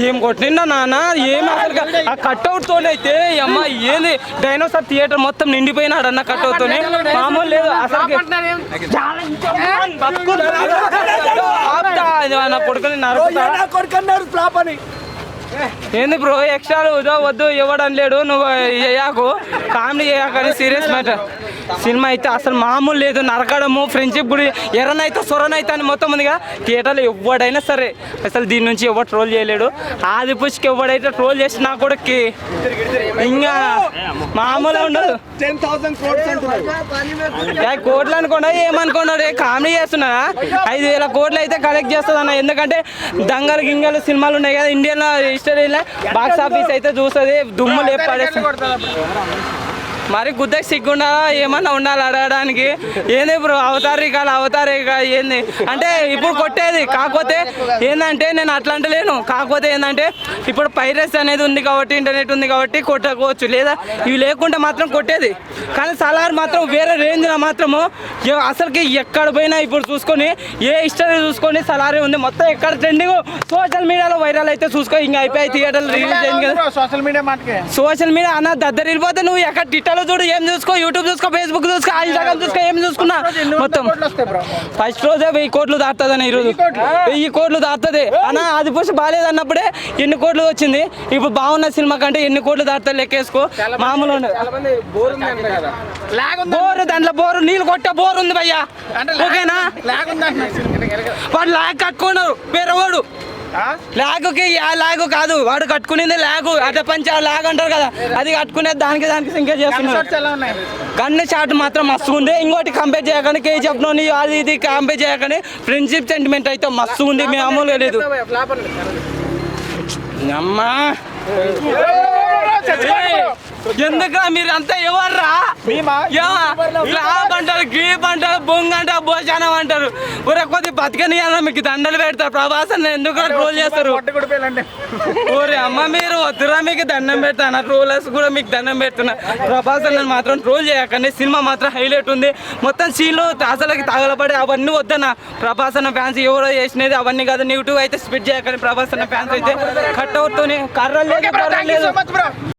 ఏం కొట్టిందా నాన్న ఏం అసలు ఆ కట్అవుట్ తోనే అయితే అమ్మ ఏంది డైనోసార్ థియేటర్ మొత్తం నిండిపోయినాడు అన్న కట్అవుట్ తోనే మామూలు లేదు అసలు నా కొడుకుని నరుకుతాడు ఏంది బ్రో ఎక్స్ట్రా వద్దు ఇవ్వడం లేడు నువ్వు చేయకు కామెడీ చేయకని సీరియస్ మ్యాటర్ సినిమా అయితే అసలు మామూలు లేదు నరకడము ఫ్రెండ్షిప్ గుడి ఎర్రనైతే సొరనైతే అని మొత్తం ఉందిగా థియేటర్లో ఎవడైనా సరే అసలు దీని నుంచి ఎవరు ట్రోల్ చేయలేడు ఆది పుష్కి ఎవడైతే ట్రోల్ చేసి నా కొడుక్కి ఇంకా మామూలు ఉండదు 10,000 కోట్లు అనుకున్నా ఏమనుకున్నాడు కామెడీ చేస్తున్నా 5,000 కోట్లు అయితే కలెక్ట్ చేస్తుంది అన్న ఎందుకంటే దంగలు గింగలు సినిమాలు ఉన్నాయి కదా ఇండియన్ హిస్టరీలో బాక్స్ ఆఫీస్ అయితే చూస్తుంది దుమ్ము లేపడేస్తుంది మరి గుద్దకి సిగ్గుండా ఏమన్నా ఉండాలి అడగడానికి ఏంది బ్రో అవతారిక ఏంది అంటే ఇప్పుడు కొట్టేది కాకపోతే ఏంటంటే నేను అట్లా అంటలేను కాకపోతే ఏంటంటే ఇప్పుడు పైరసీ అనేది ఉంది కాబట్టి ఇంటర్నెట్ ఉంది కాబట్టి కొట్టుకోవచ్చు లేదా ఇవి లేకుండా మాత్రం కొట్టేది కానీ సలార్ మాత్రం వేరే రేంజ్లో మాత్రము అసలుకి ఎక్కడ పోయినా ఇప్పుడు చూసుకొని ఏ హిస్టరీ చూసుకొని సలారే ఉంది మొత్తం ఎక్కడ ట్రెండింగ్ సోషల్ మీడియాలో వైరల్ అయితే చూసుకో ఇంకా అయిపోయి థియేటర్లు రిలీజ్ అయింది కదా సోషల్ మీడియా అన్న దద్దరు వెళ్ళిపోతే నువ్వు ఎక్కడ ట్విట్టర్లో చూడు ఏం చూసుకో యూట్యూబ్ చూసుకో ఫేస్బుక్ చూసుకో ఇన్స్టాగ్రామ్ చూసుకో ఏం చూసుకున్నా మొత్తం ఫస్ట్ రోజే 1000 కోట్లు దాటుతుంది అన్న ఈరోజు 1000 కోట్లు దాటుతుంది అన్న అది పుష్ బాగాలేదు అన్నప్పుడే ఎన్ని కోట్లు వచ్చింది ఇప్పుడు బాగున్న సినిమా కంటే ఎన్ని కోట్లు దాటుతుంది లెక్కేసుకో మామూలు బోరు దాంట్లో బోరు నీళ్ళు కొట్టే బోరు ఉంది భయ్యా ఓకేనా వాడు లాగ్ కట్టుకున్నారు పేరవాడు లాగు కాదు వాడు కట్టుకునేది లాగు అట పంచ లాగ్ అంటారు కదా అది కట్టుకునేది దానికి సింకేజ్ చేస్తున్నారు గన్ను షాట్ మాత్రం మస్తు ఉంది ఇంకోటి కంపేర్ చేయకండి కేజీఎఫ్ లోని అది ఇది కంపేర్ చేయకండి ఫ్రెండ్షిప్ సెంటిమెంట్ అయితే మస్తు ఉంది మీ మామూలుగా లేదు అమ్మా ఎందుకు మీరు అంతా ఎవర్రా అంటారు గ్రీప్ అంటారు బొంగ అంటారు భోజనం అంటారు ఊరే కొద్ది బతకని మీకు దండలు పెడతారు ప్రభాస్ అని ఎందుకు ట్రోల్ చేస్తారు ఊరే అమ్మ మీరు వద్దురా మీకు దండం పెడతాను ట్రోలర్స్ కూడా మీకు దండం పెడుతున్నా ప్రభాస్ అని మాత్రం ట్రోల్ చేయకండి సినిమా మాత్రం హైలైట్ ఉంది మొత్తం సీన్లు అసలుకి తగలబడి అవన్నీ వద్దన్న ప్రభాస్ అన్న ఫ్యాన్స్ ఎవరో చేసినది అవన్నీ కాదు నెగిటివ్ అయితే స్ప్రెడ్ చేయకండి ప్రభాస్ అన్న ఫ్యాన్స్ అయితే కట్ అవుతూనే కర్రలు లేదు